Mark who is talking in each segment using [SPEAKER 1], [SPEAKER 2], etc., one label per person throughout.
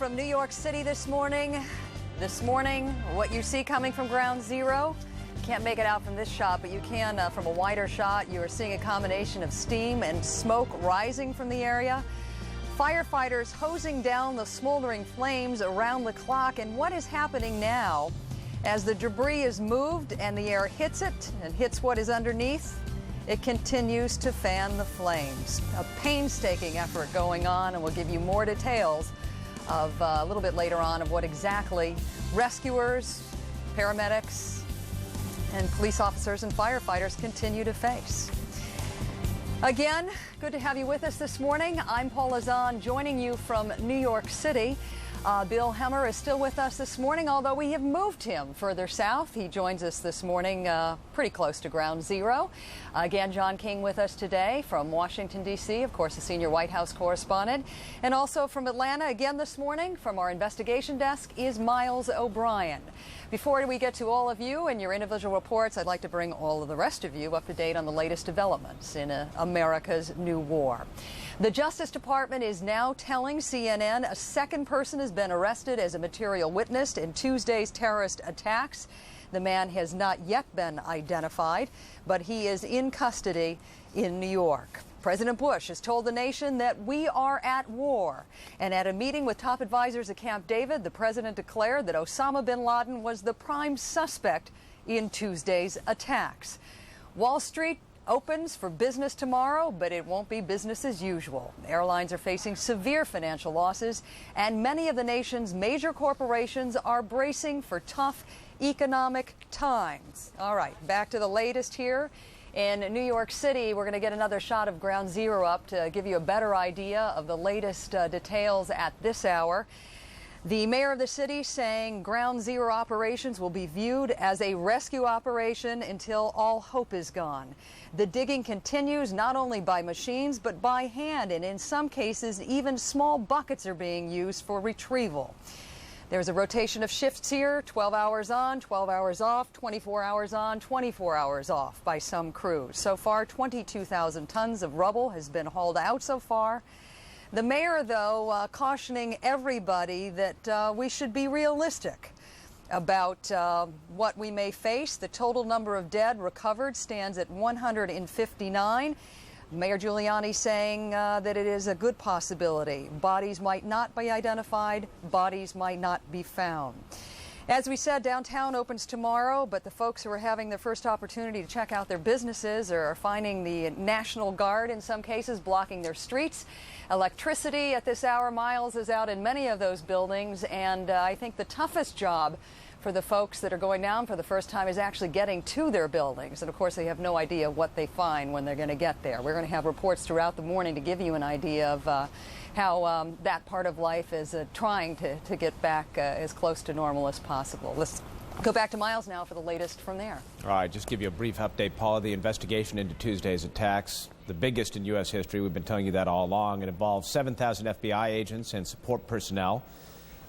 [SPEAKER 1] from New York City this morning. This morning, what you see coming from ground zero, can't make it out from this shot, but you can from a wider shot. You are seeing a combination of steam and smoke rising from the area. Firefighters hosing down the smoldering flames around the clock. And what is happening now as the debris is moved and the air hits it and hits what is underneath? It continues to fan the flames. A painstaking effort going on, and we'll give you more details of a little bit later on of what exactly rescuers, paramedics, and police officers and firefighters continue to face. Again, good to have you with us this morning. I'm Paula Zahn, joining you from New York City. Bill Hemmer is still with us this morning, although we have moved him further south. He joins us this morning pretty close to ground zero. Again, John King with us today from Washington, D.C., of course, the senior White House correspondent. And also from Atlanta, again this morning, from our investigation desk, is Miles O'Brien. Before we get to all of you and your individual reports, I'd like to bring all of the rest of you up to date on the latest developments in America's new war. The Justice Department is now telling CNN a second person has been arrested as a material witness in Tuesday's terrorist attacks. The man has not yet been identified, but he is in custody in New York. President Bush has told the nation that we are at war. And at a meeting with top advisors at Camp David, the president declared that Osama bin Laden was the prime suspect in Tuesday's attacks. Wall Street opens for business tomorrow, but it won't be business as usual. Airlines are facing severe financial losses, and many of the nation's major corporations are bracing for tough economic times. All right, back to the latest here. In New York City, we're going to get another shot of ground zero up to give you a better idea of the latest details at this hour. The mayor of the city saying ground zero operations will be viewed as a rescue operation until all hope is gone. The digging continues not only by machines but by hand, and in some cases even small buckets are being used for retrieval. There's a rotation of shifts here, 12 hours on, 12 hours off, 24 hours on, 24 hours off by some crews. So far, 22,000 tons of rubble has been hauled out so far. The mayor, though, cautioning everybody that we should be realistic about what we may face. The total number of dead recovered stands at 159. Mayor Giuliani saying that it is a good possibility. Bodies might not be identified, bodies might not be found. As we said, downtown opens tomorrow, but the folks who are having their first opportunity to check out their businesses are finding the National Guard in some cases blocking their streets. Electricity at this hour, Miles, is out in many of those buildings, and I think the toughest job for the folks that are going down for the first time is actually getting to their buildings. And of course, they have no idea what they find when they're going to get there. We're going to have reports throughout the morning to give you an idea of how that part of life is trying to get back as close to normal as possible. Let's go back to Miles now for the latest from there.
[SPEAKER 2] All right, just give you a brief update, Paula. The investigation into Tuesday's attacks, the biggest in U.S. history. We've been telling you that all along. It involves 7,000 FBI agents and support personnel.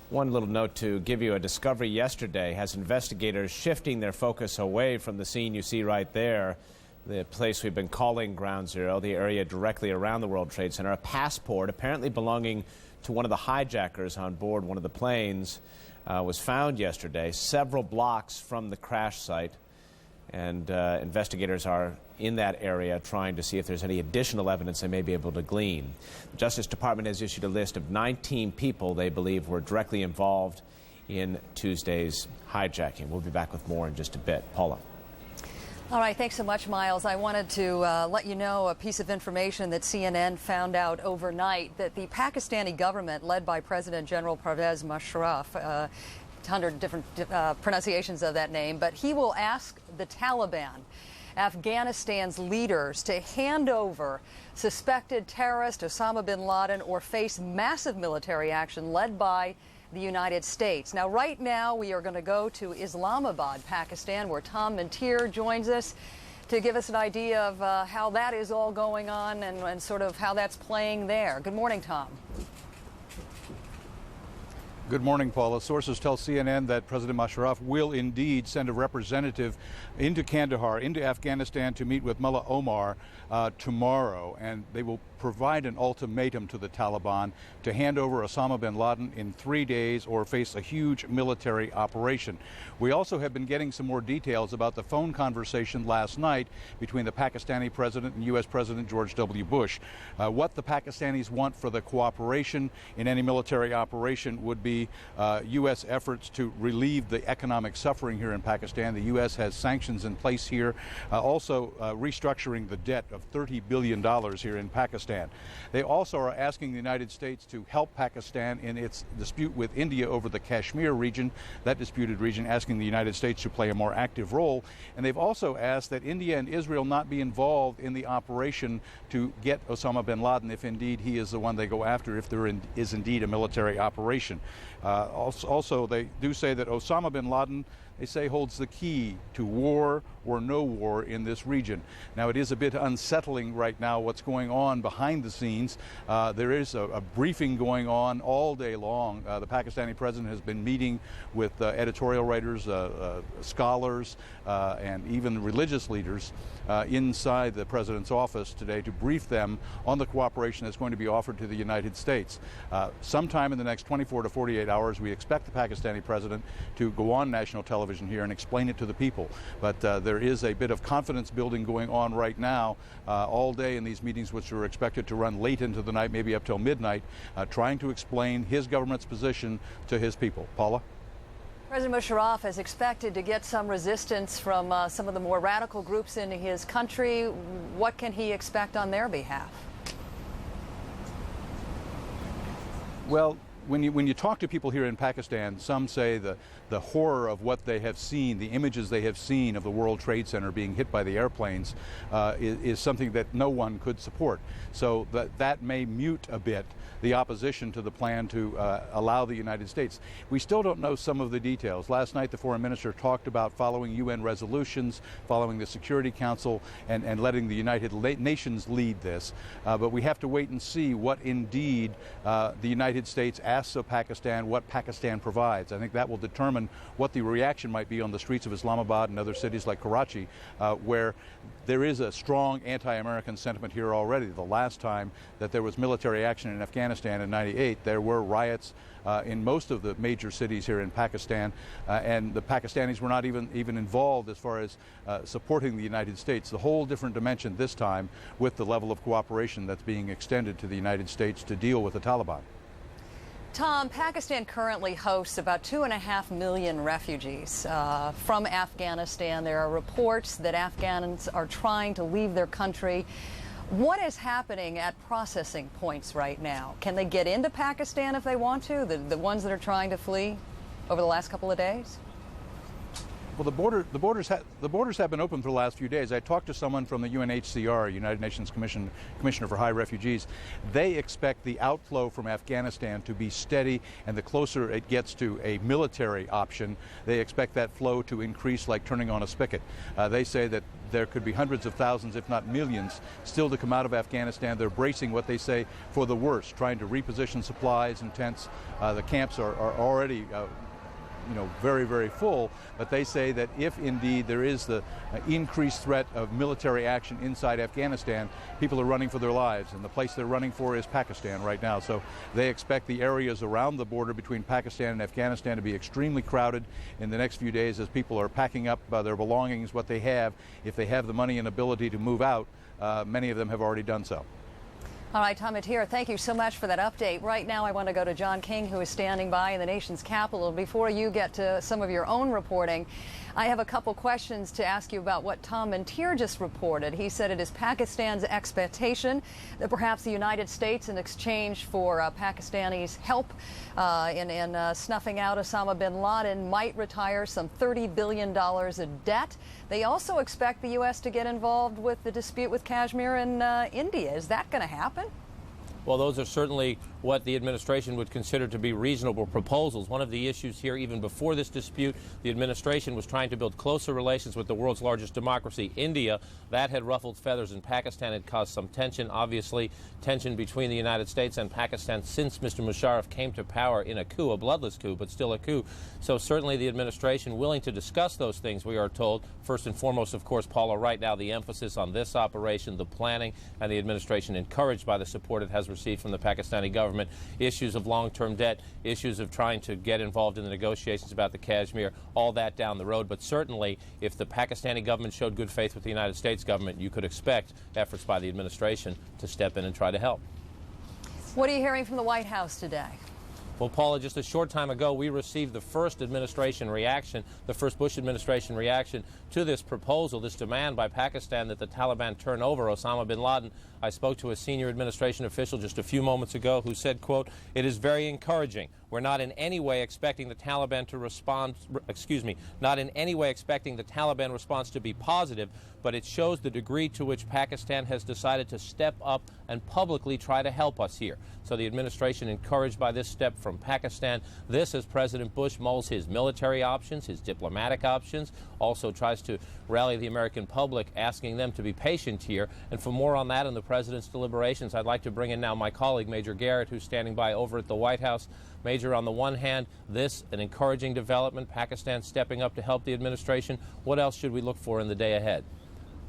[SPEAKER 2] One little note to give you, a discovery yesterday has investigators shifting their focus away from the scene you see right there, the place we've been calling Ground Zero, the area directly around the World Trade Center. A passport apparently belonging to one of the hijackers on board one of the planes was found yesterday, several blocks from the crash site. And investigators are in that area trying to see if there's any additional evidence they may be able to glean. The Justice Department has issued a list of 19 people they believe were directly involved in Tuesday's hijacking. We'll be back with more in just a bit. Paula.
[SPEAKER 1] All right, thanks so much, Miles. I wanted to let you know a piece of information that CNN found out overnight, that the Pakistani government, led by President General Pervez Musharraf, 100 different pronunciations of that name, but he will ask the Taliban, Afghanistan's leaders, to hand over suspected terrorist Osama bin Laden or face massive military action led by the United States. Now, right now, we are going to go to Islamabad, Pakistan, where Tom Mentir joins us to give us an idea of how that is all going on and sort of how that's playing there. Good morning, Tom.
[SPEAKER 3] Good morning, Paula. Sources tell CNN that President Musharraf will indeed send a representative into Kandahar, into Afghanistan, to meet with Mullah Omar tomorrow, and they will provide an ultimatum to the Taliban to hand over Osama bin Laden in 3 days or face a huge military operation. We also have been getting some more details about the phone conversation last night between the Pakistani president and U.S. President George W. Bush. What the Pakistanis want for the cooperation in any military operation would be U.S. efforts to relieve the economic suffering here in Pakistan. The U.S. has sanctions in place here, also restructuring the debt of $30 billion here in Pakistan. They also are asking the United States to help Pakistan in its dispute with India over the Kashmir region, that disputed region, asking the United States to play a more active role. And they've also asked that India and Israel not be involved in the operation to get Osama bin Laden, if indeed he is the one they go after, if there is indeed a military operation. Also, they do say that Osama bin Laden, they say, holds the key to war or no war in this region. Now, it is a bit unsettling right now what's going on behind the scenes. There is a briefing going on all day long. The Pakistani president has been meeting with editorial writers, scholars, and even religious leaders inside the president's office today to brief them on the cooperation that's going to be offered to the United States. Sometime in the next 24 to 48 hours, we expect the Pakistani president to go on national television here and explain it to the people. But there is a bit of confidence building going on right now all day in these meetings, which are expected to run late into the night, maybe up till midnight, trying to explain his government's position to his people. Paula?
[SPEAKER 1] President Musharraf is expected to get some resistance from some of the more radical groups in his country. What can he expect on their behalf?
[SPEAKER 3] Well, when you talk to people here in Pakistan, some say the horror of what they have seen, the images they have seen of the World Trade Center being hit by the airplanes is something that no one could support. So that may mute a bit the opposition to the plan to allow the United States. We still don't know some of the details. Last night the foreign minister talked about following UN resolutions, following the Security Council, and letting the United Nations lead this. But we have to wait and see what indeed the United States asks of Pakistan, what Pakistan provides. I think that will determine what the reaction might be on the streets of Islamabad and other cities like Karachi, where there is a strong anti-American sentiment here already. The last time that there was military action in Afghanistan in '98, there were riots in most of the major cities here in Pakistan, and the Pakistanis were not even involved as far as supporting the United States. The whole different dimension this time with the level of cooperation that's being extended to the United States to deal with the Taliban.
[SPEAKER 1] Tom, Pakistan currently hosts about 2.5 million refugees from Afghanistan. There are reports that Afghans are trying to leave their country. What is happening at processing points right now? Can they get into Pakistan if they want to, the ones that are trying to flee over the last couple of days?
[SPEAKER 3] Well, the borders have been open for the last few days. I talked to someone from the UNHCR, United Nations Commissioner for High Refugees. They expect the outflow from Afghanistan to be steady, and the closer it gets to a military option, they expect that flow to increase like turning on a spigot. They say that there could be hundreds of thousands, if not millions, still to come out of Afghanistan. They're bracing what they say for the worst, trying to reposition supplies and tents. The camps are already very, very full, but they say that if indeed there is the increased threat of military action inside Afghanistan, people are running for their lives, and the place they're running for is Pakistan right now. So they expect the areas around the border between Pakistan and Afghanistan to be extremely crowded in the next few days as people are packing up their belongings, what they have. If they have the money and ability to move out, many of them have already done so.
[SPEAKER 1] All right, Tom Attir, thank you so much for that update. Right now, I want to go to John King, who is standing by in the nation's capital. Before you get to some of your own reporting, I have a couple questions to ask you about what Tom Attir just reported. He said it is Pakistan's expectation that perhaps the United States, in exchange for Pakistanis' help in snuffing out Osama bin Laden, might retire some $30 billion of debt. They also expect the U.S. to get involved with the dispute with Kashmir and India. Is that going to happen?
[SPEAKER 4] Well, those are certainly what the administration would consider to be reasonable proposals. One of the issues here, even before this dispute, the administration was trying to build closer relations with the world's largest democracy, India. That had ruffled feathers in Pakistan. It caused some tension, obviously tension between the United States and Pakistan since Mr. Musharraf came to power in a coup, a bloodless coup, but still a coup. So certainly the administration willing to discuss those things, we are told. First and foremost, of course, Paula, right now the emphasis on this operation, the planning, and the administration encouraged by the support it has received from the Pakistani government. Issues of long-term debt, issues of trying to get involved in the negotiations about the Kashmir, all that down the road. But certainly, if the Pakistani government showed good faith with the United States government, you could expect efforts by the administration to step in and try to help.
[SPEAKER 1] What are you hearing from the White House today?
[SPEAKER 4] Well, Paula, just a short time ago, we received the first administration reaction, the first Bush administration reaction to this proposal, this demand by Pakistan that the Taliban turn over Osama bin Laden. I spoke to a senior administration official just a few moments ago who said, quote, "It is very encouraging. We're not in any way expecting the Taliban to respond, not in any way expecting the Taliban response to be positive, but it shows the degree to which Pakistan has decided to step up and publicly try to help us here." So the administration encouraged by this step from Pakistan. This, as President Bush mulls his military options, his diplomatic options, also tries to rally the American public, asking them to be patient here. And for more on that and the President's deliberations, I'd like to bring in now my colleague, Major Garrett, who's standing by over at the White House. Major, on the one hand, this, an encouraging development, Pakistan stepping up to help the administration. What else should we look for in the day ahead?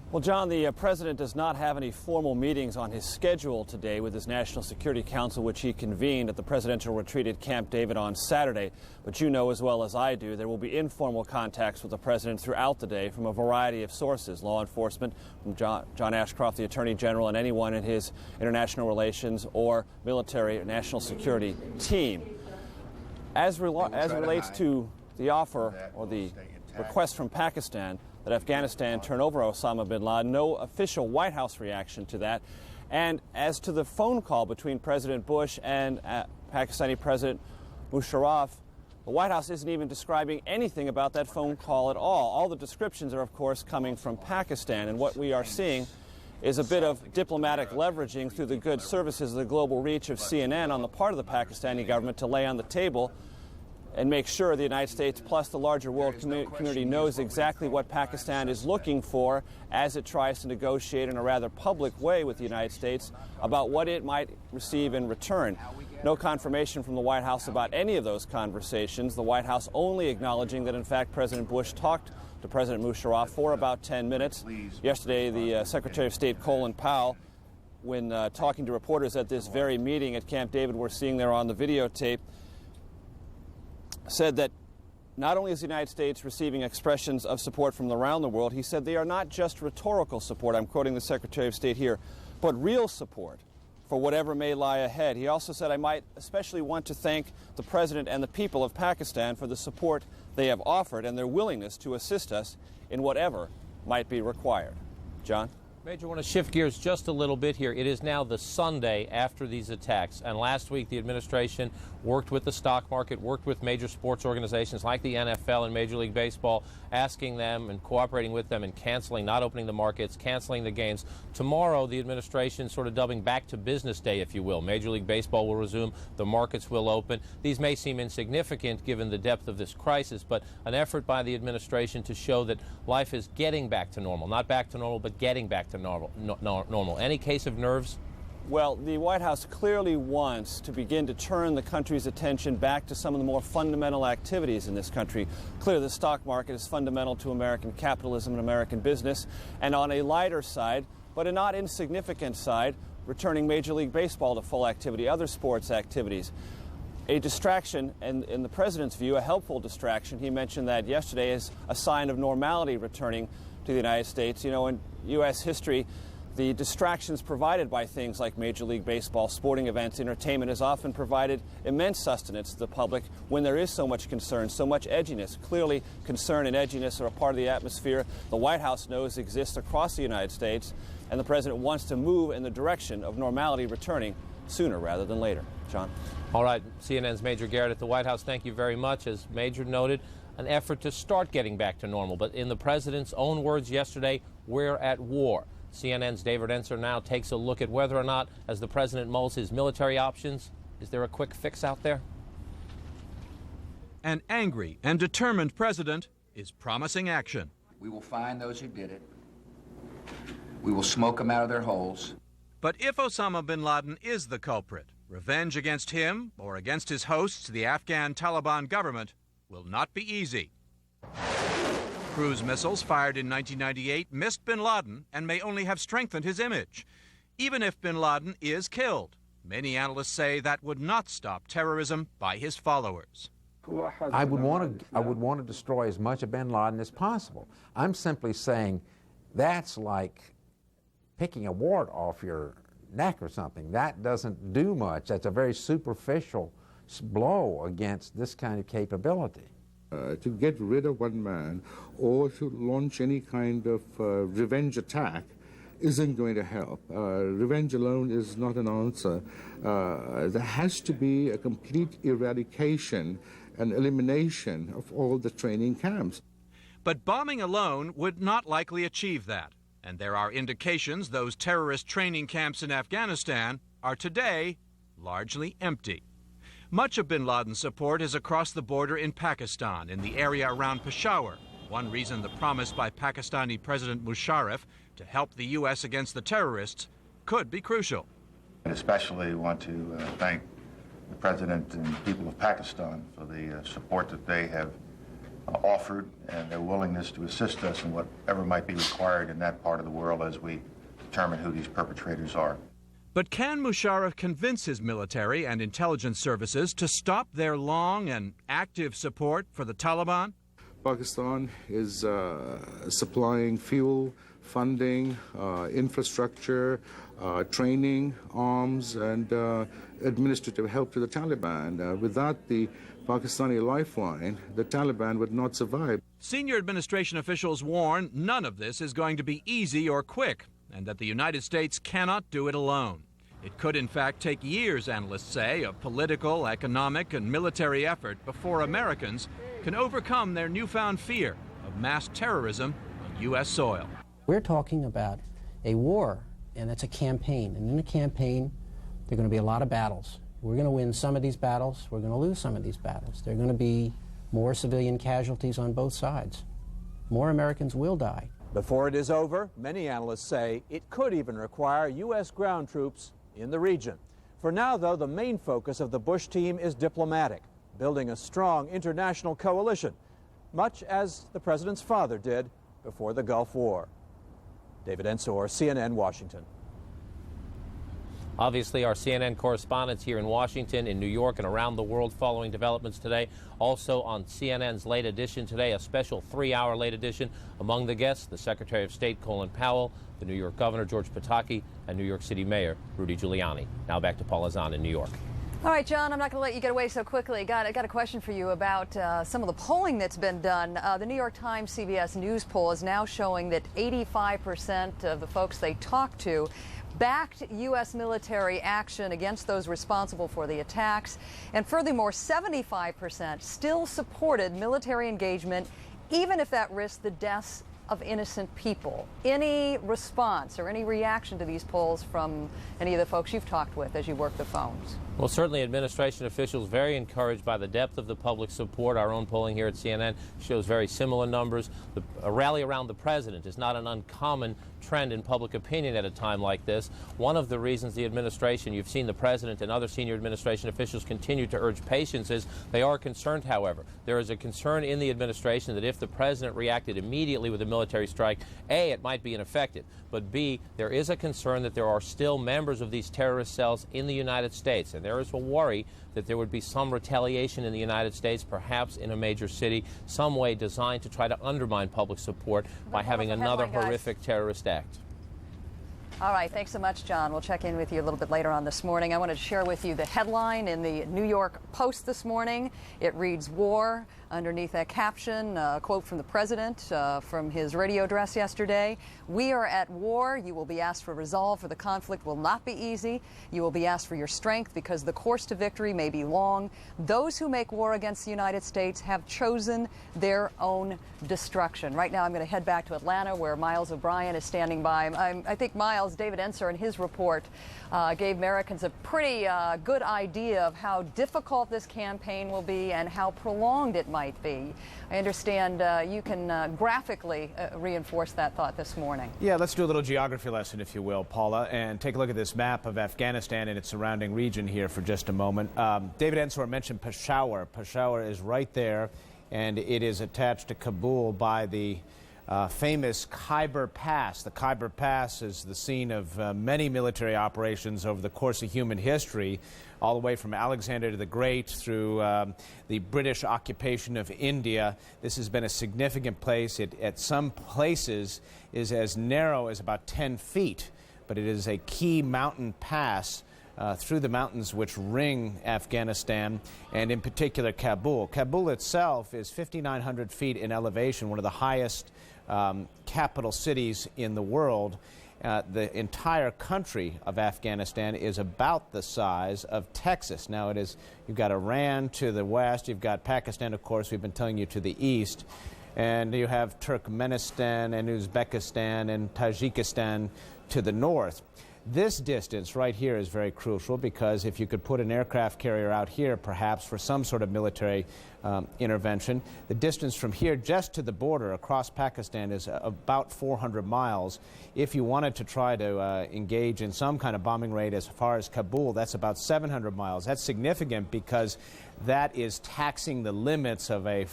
[SPEAKER 5] Well, John, the President does not have any formal meetings on his schedule today with his National Security Council, which he convened at the presidential retreat at Camp David on Saturday. But you know as well as I do, there will be informal contacts with the President throughout the day from a variety of sources, law enforcement, from John Ashcroft, the Attorney General, and anyone in his international relations or military or national security team. As relates to the offer or the request from Pakistan that Afghanistan turn over Osama bin Laden, no official White House reaction to that. And as to the phone call between President Bush and Pakistani President Musharraf, the White House isn't even describing anything about that phone call at all. All the descriptions are, of course, coming from Pakistan. And what we are seeing is a bit of diplomatic leveraging through the good services of the global reach of CNN on the part of the Pakistani government to lay on the table and make sure the United States plus the larger world community knows exactly what Pakistan is looking for as it tries to negotiate in a rather public way with the United States about what it might receive in return. No confirmation from the White House about any of those conversations. The White House only acknowledging that, in fact, President Bush talked to President Musharraf for about 10 minutes. Yesterday, the Secretary of State Colin Powell, when talking to reporters at this very meeting at Camp David we're seeing there on the videotape, said that not only is the United States receiving expressions of support from around the world, he said they are not just rhetorical support, I'm quoting the Secretary of State here, but real support for whatever may lie ahead. He also said, I might especially want to thank the President and the people of Pakistan for the support they have offered and their willingness to assist us in whatever might be required. John?
[SPEAKER 4] Major, I want to shift gears just a little bit here. It is now the Sunday after these attacks, and last week the administration worked with the stock market, worked with major sports organizations like the NFL and Major League Baseball, asking them and cooperating with them in canceling, not opening the markets, canceling the games. Tomorrow, the administration sort of dubbing back to business day, if you will. Major League Baseball will resume, the markets will open. These may seem insignificant given the depth of this crisis, but an effort by the administration to show that life is getting back to normal. Not back to normal, but getting back to normal. Any case of nerves?
[SPEAKER 5] Well, the White House clearly wants to begin to turn the country's attention back to some of the more fundamental activities in this country. Clearly, the stock market is fundamental to American capitalism and American business. And on a lighter side, but a not insignificant side, returning Major League Baseball to full activity, other sports activities. A distraction, and in the President's view, a helpful distraction. He mentioned that yesterday as a sign of normality returning to the United States. You know, in U.S. history, the distractions provided by things like Major League Baseball, sporting events, entertainment has often provided immense sustenance to the public when there is so much concern, so much edginess. Clearly, concern and edginess are a part of the atmosphere the White House knows exists across the United States, and the President wants to move in the direction of normality returning sooner rather than later. John?
[SPEAKER 4] All right, CNN's Major Garrett at the White House, thank you very much. As Major noted, an effort to start getting back to normal. But in the President's own words yesterday, we're at war. CNN's David Enser now takes a look at whether or not, as the President mulls his military options, Is there a quick fix out there?
[SPEAKER 6] An angry and determined president is promising action.
[SPEAKER 7] We will find those who did it. We will smoke them out of their holes.
[SPEAKER 6] But if Osama bin Laden is the culprit, revenge against him or against his hosts, the Afghan Taliban government, will not be easy. Cruise missiles fired in 1998 missed bin Laden and may only have strengthened his image. Even if bin Laden is killed, many analysts say that would not stop terrorism by his followers.
[SPEAKER 8] I would want to destroy as much of bin Laden as possible. I'm simply saying that's like picking a wart off your neck or something. That doesn't do much. That's a very superficial blow against this kind of capability.
[SPEAKER 9] To get rid of one man or to launch any kind of revenge attack isn't going to help. Revenge alone is not an answer. There has to be a complete eradication and elimination of all the training camps.
[SPEAKER 6] But bombing alone would not likely achieve that. And there are indications those terrorist training camps in Afghanistan are today largely empty. Much of bin Laden's support is across the border in Pakistan, in the area around Peshawar. One reason the promise by Pakistani President Musharraf to help the U.S. against the terrorists could be crucial.
[SPEAKER 10] I especially want to thank the President and people of Pakistan for the support that they have offered and their willingness to assist us in whatever might be required in that part of the world as we determine who these perpetrators are.
[SPEAKER 6] But can Musharraf convince his military and intelligence services to stop their long and active support for the Taliban?
[SPEAKER 9] Pakistan is supplying fuel, funding, infrastructure, training, arms, and administrative help to the Taliban. Without the Pakistani lifeline, the Taliban would not survive.
[SPEAKER 6] Senior administration officials warn none of this is going to be easy or quick, and that the United States cannot do it alone. It could, in fact, take years, analysts say, of political, economic, and military effort before Americans can overcome their newfound fear of mass terrorism on U.S. soil.
[SPEAKER 11] We're talking about a war, and that's a campaign. And in a campaign, there are going to be a lot of battles. We're going to win some of these battles. We're going to lose some of these battles. There are going to be more civilian casualties on both sides. More Americans will die.
[SPEAKER 5] Before it is over, many analysts say it could even require U.S. ground troops in the region. For now, though, the main focus of the Bush team is diplomatic, building a strong international coalition, much as the president's father did before the Gulf War. David Ensor, CNN, Washington.
[SPEAKER 4] Obviously, our CNN correspondents here in Washington, in New York, and around the world following developments today. Also on CNN's Late Edition today, a special 3-hour Late Edition. Among the guests, the Secretary of State Colin Powell, the New York Governor George Pataki, and New York City Mayor Rudy Giuliani. Now back to Paula Zahn in New York.
[SPEAKER 1] All right, John, I'm not going to let you get away so quickly. I got a question for you about some of the polling that's been done. The New York Times CBS News poll is now showing that 85% of the folks they talked to backed U.S. military action against those responsible for the attacks. And furthermore, 75% still supported military engagement, even if that risked the deaths of innocent people. Any response or any reaction to these polls from any of the folks you've talked with as you work the phones?
[SPEAKER 4] Well, certainly administration officials very encouraged by the depth of the public support. Our own polling here at CNN shows very similar numbers. A rally around the president is not an uncommon trend in public opinion at a time like this. One of the reasons the administration, you've seen the president and other senior administration officials continue to urge patience is they are concerned, however. There is a concern in the administration that if the president reacted immediately with a military strike, A, it might be ineffective, but B, there is a concern that there are still members of these terrorist cells in the United States, and there is a worry that there would be some retaliation in the United States, perhaps in a major city, some way designed to try to undermine public support by having another horrific terrorist act.
[SPEAKER 1] All right, thanks so much, John. We'll check in with you a little bit later on this morning. I wanted to share with you the headline in the New York Post this morning. It reads, "War Underneath that caption, a quote from the president from his radio address yesterday: "We are at war. You will be asked for resolve, for the conflict will not be easy. You will be asked for your strength because the course to victory may be long. Those who make war against the United States have chosen their own destruction." Right now I'm going to head back to Atlanta, where Miles O'Brien is standing by. I think Miles, David Ensor in his report gave Americans a pretty good idea of how difficult this campaign will be and how prolonged it might be. I understand you can graphically reinforce that thought this morning.
[SPEAKER 2] Yeah, let's do a little geography lesson, if you will, Paula, and take a look at this map of Afghanistan and its surrounding region here for just a moment. David Ensor mentioned Peshawar. Peshawar is right there, and it is attached to Kabul by the famous Khyber Pass. The Khyber Pass is the scene of many military operations over the course of human history, all the way from Alexander the Great through the British occupation of India. This has been a significant place. It, at some places, is as narrow as about 10 feet, but it is a key mountain pass through the mountains which ring Afghanistan, and in particular Kabul. Kabul itself is 5,900 feet in elevation, one of the highest capital cities in the world. The entire country of Afghanistan is about the size of Texas. Now you've got Iran to the west, you've got Pakistan, of course, we've been telling you, to the east, and you have Turkmenistan and Uzbekistan and Tajikistan to the north. This distance right here is very crucial, because if you could put an aircraft carrier out here, perhaps for some sort of military intervention, the distance from here just to the border across Pakistan is about 400 miles. If you wanted to try to engage in some kind of bombing raid as far as Kabul, that's about 700 miles. That's significant because that is taxing the limits of a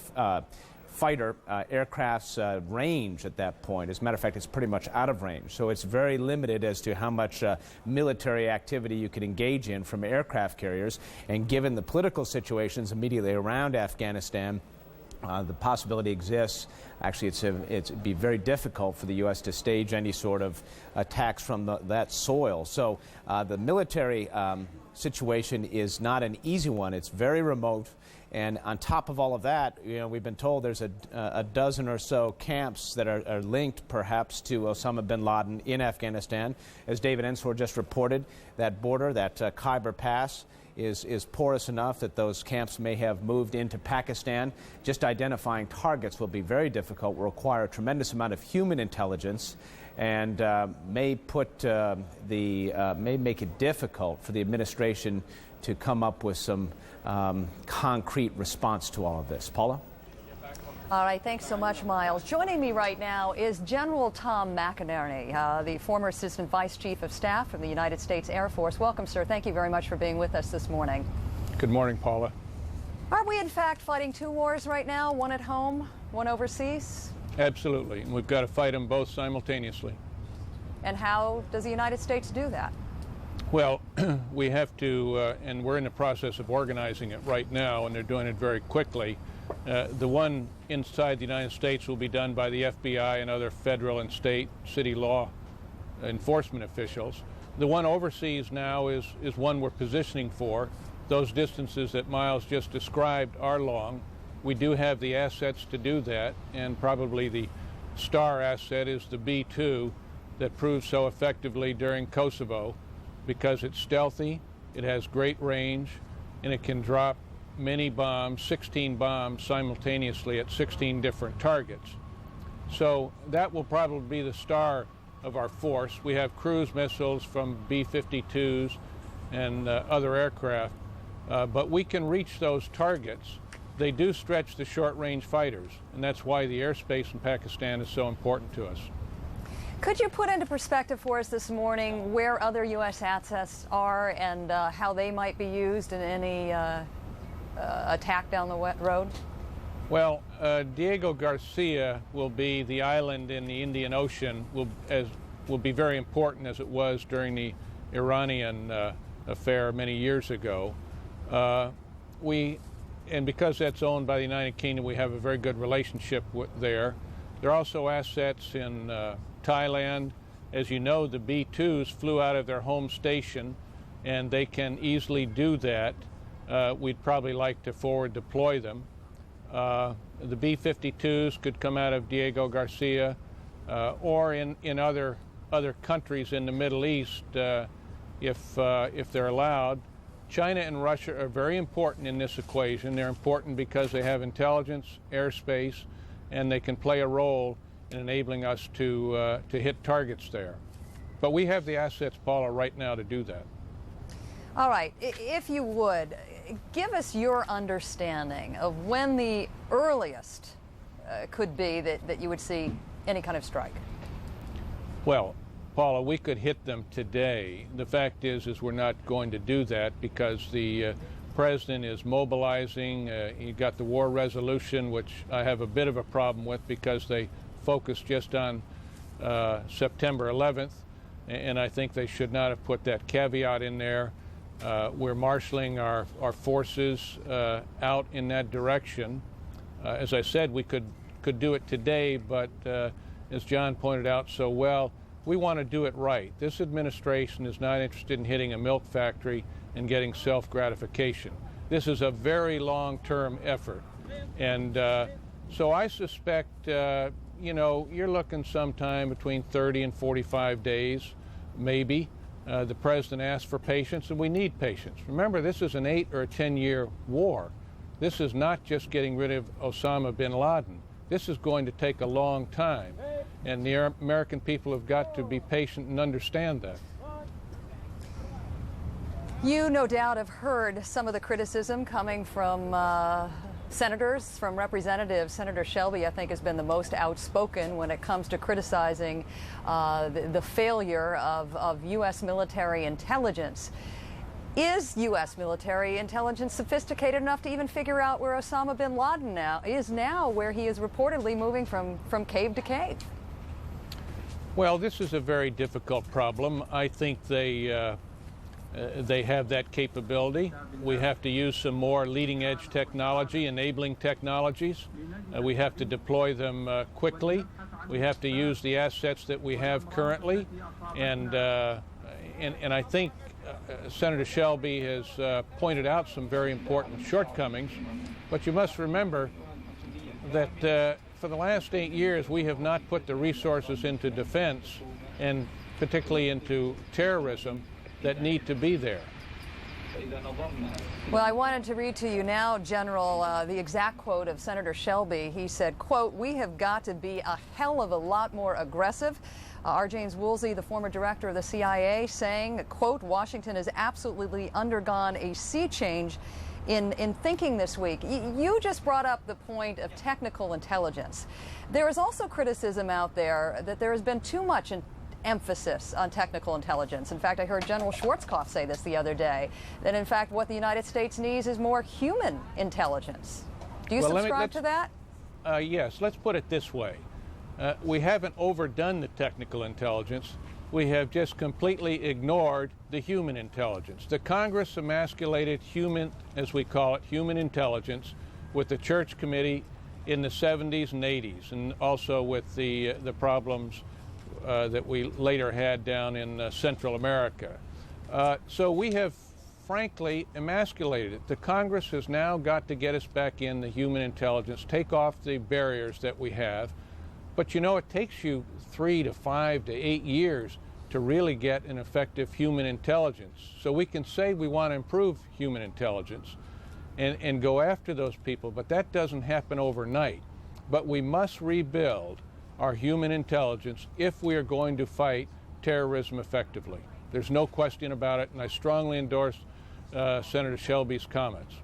[SPEAKER 2] fighter aircraft's range at that point. As a matter of fact, it's pretty much out of range. So it's very limited as to how much military activity you could engage in from aircraft carriers. And given the political situations immediately around Afghanistan, the possibility exists. Actually, it'd be very difficult for the U.S. to stage any sort of attacks from that soil. So the military situation is not an easy one. It's very remote. And on top of all of that, we've been told there's a dozen or so camps that are linked perhaps to Osama bin Laden in Afghanistan. As David Ensor just reported, that border, that Khyber Pass, is porous enough that those camps may have moved into Pakistan. Just identifying targets will be very difficult, will require a tremendous amount of human intelligence, and may make it difficult for the administration to come up with some concrete response to all of this. Paula?
[SPEAKER 1] All right, thanks so much, Miles. Joining me right now is General Tom McInerney, the former Assistant Vice Chief of Staff from the United States Air Force. Welcome, sir. Thank you very much for being with us this morning.
[SPEAKER 12] Good morning, Paula.
[SPEAKER 1] Are we, in fact, fighting two wars right now, one at home, one overseas?
[SPEAKER 12] Absolutely, and we've got to fight them both simultaneously.
[SPEAKER 1] And how does the United States do that?
[SPEAKER 12] Well, we have to, and we're in the process of organizing it right now, and they're doing it very quickly. The one inside the United States will be done by the FBI and other federal and state city law enforcement officials. The one overseas now is one we're positioning for. Those distances that Miles just described are long. We do have the assets to do that, and probably the star asset is the B-2 that proved so effectively during Kosovo, because it's stealthy, it has great range, and it can drop many bombs, 16 bombs simultaneously at 16 different targets. So that will probably be the star of our force. We have cruise missiles from B-52s and other aircraft, but we can reach those targets. They do stretch the short-range fighters, and that's why the airspace in Pakistan is so important to us.
[SPEAKER 1] Could you put into perspective for us this morning where other U.S. assets are and how they might be used in any attack down the road?
[SPEAKER 12] Well, Diego Garcia will be the island in the Indian Ocean, will be very important as it was during the Iranian affair many years ago. And because that's owned by the United Kingdom, we have a very good relationship there. There are also assets in Thailand. As you know, the B-2s flew out of their home station, and they can easily do that. We'd probably like to forward deploy them. The B-52s could come out of Diego Garcia or in other countries in the Middle East if they're allowed. China and Russia are very important in this equation. They're important because they have intelligence, airspace, and they can play a role in enabling us to hit targets there. But we have the assets, Paula, right now to do that.
[SPEAKER 1] All right, if you would, give us your understanding of when the earliest could be that you would see any kind of strike.
[SPEAKER 12] Well, Paula, we could hit them today. The fact is we're not going to do that because the president is mobilizing. You got the war resolution, which I have a bit of a problem with because they focus just on September 11th, and I think they should not have put that caveat in there. We're marshaling our forces out in that direction. As I said, we could do it today, but as John pointed out so well, we want to do it right. This administration is not interested in hitting a milk factory and getting self-gratification. This is a very long-term effort. And so I suspect, you're looking sometime between 30 and 45 days, maybe. The president asked for patience, and we need patience. Remember, this is an 8 or a 10-year war. This is not just getting rid of Osama bin Laden. This is going to take a long time, and the American people have got to be patient and understand that.
[SPEAKER 1] You no doubt have heard some of the criticism coming from senators, from representatives. Senator Shelby, I think, has been the most outspoken when it comes to criticizing the failure of U.S. military intelligence. Is U.S. military intelligence sophisticated enough to even figure out where Osama bin Laden is now, where he is reportedly moving from cave to cave?
[SPEAKER 12] Well, this is a very difficult problem. I think they have that capability. We have to use some more leading-edge technology, enabling technologies. We have to deploy them quickly. We have to use the assets that we have currently, and I think Senator Shelby has pointed out some very important shortcomings. But you must remember that for the last 8 years, we have not put the resources into defense, and particularly into terrorism, that need to be there.
[SPEAKER 1] Well, I wanted to read to you now, General, the exact quote of Senator Shelby. He said, quote, "We have got to be a hell of a lot more aggressive." R. James Woolsey, the former director of the CIA, saying, quote, "Washington has absolutely undergone a sea change in thinking this week." You just brought up the point of technical intelligence. There is also criticism out there that there has been too much emphasis on technical intelligence. In fact, I heard General Schwarzkopf say this the other day, that in fact what the United States needs is more human intelligence. Do you subscribe to that?
[SPEAKER 12] Yes, let's put it this way. We haven't overdone the technical intelligence. We have just completely ignored the human intelligence. The Congress emasculated human, as we call it, human intelligence with the Church Committee in the 70s and 80s, and also with the problems that we later had down in Central America. So we have, frankly, emasculated it. The Congress has now got to get us back in the human intelligence, take off the barriers that we have. But, it takes you 3 to 5 to 8 years to really get an effective human intelligence. So we can say we want to improve human intelligence and go after those people, but that doesn't happen overnight. But we must rebuild our human intelligence if we are going to fight terrorism effectively. There's no question about it, and I strongly endorse Senator Shelby's comments.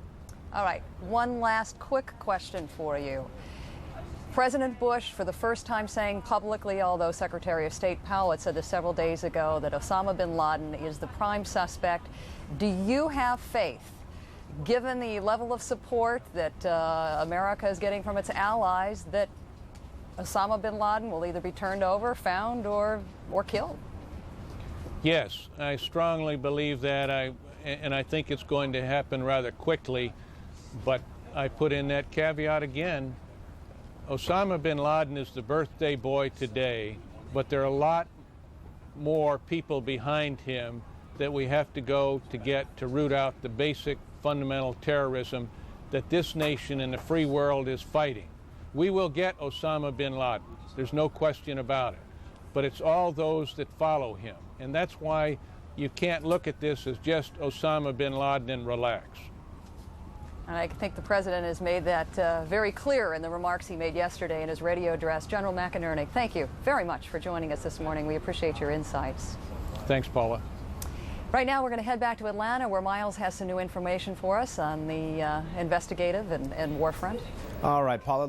[SPEAKER 1] All right, one last quick question for you. President Bush, for the first time, saying publicly, although Secretary of State Powell had said this several days ago, that Osama bin Laden is the prime suspect. Do you have faith, given the level of support that America is getting from its allies, that Osama bin Laden will either be turned over, found, or killed?
[SPEAKER 12] Yes, I strongly believe that, and I think it's going to happen rather quickly. But I put in that caveat again. Osama bin Laden is the birthday boy today, but there are a lot more people behind him that we have to go to get to root out the basic fundamental terrorism that this nation and the free world is fighting. We will get Osama bin Laden. There's no question about it. But it's all those that follow him. And that's why you can't look at this as just Osama bin Laden and relax.
[SPEAKER 1] And I think the president has made that very clear in the remarks he made yesterday in his radio address. General McInerney, thank you very much for joining us this morning. We appreciate your insights.
[SPEAKER 12] Thanks, Paula.
[SPEAKER 1] Right now, we're going to head back to Atlanta, where Miles has some new information for us on the investigative and war front.
[SPEAKER 2] All right, Paula.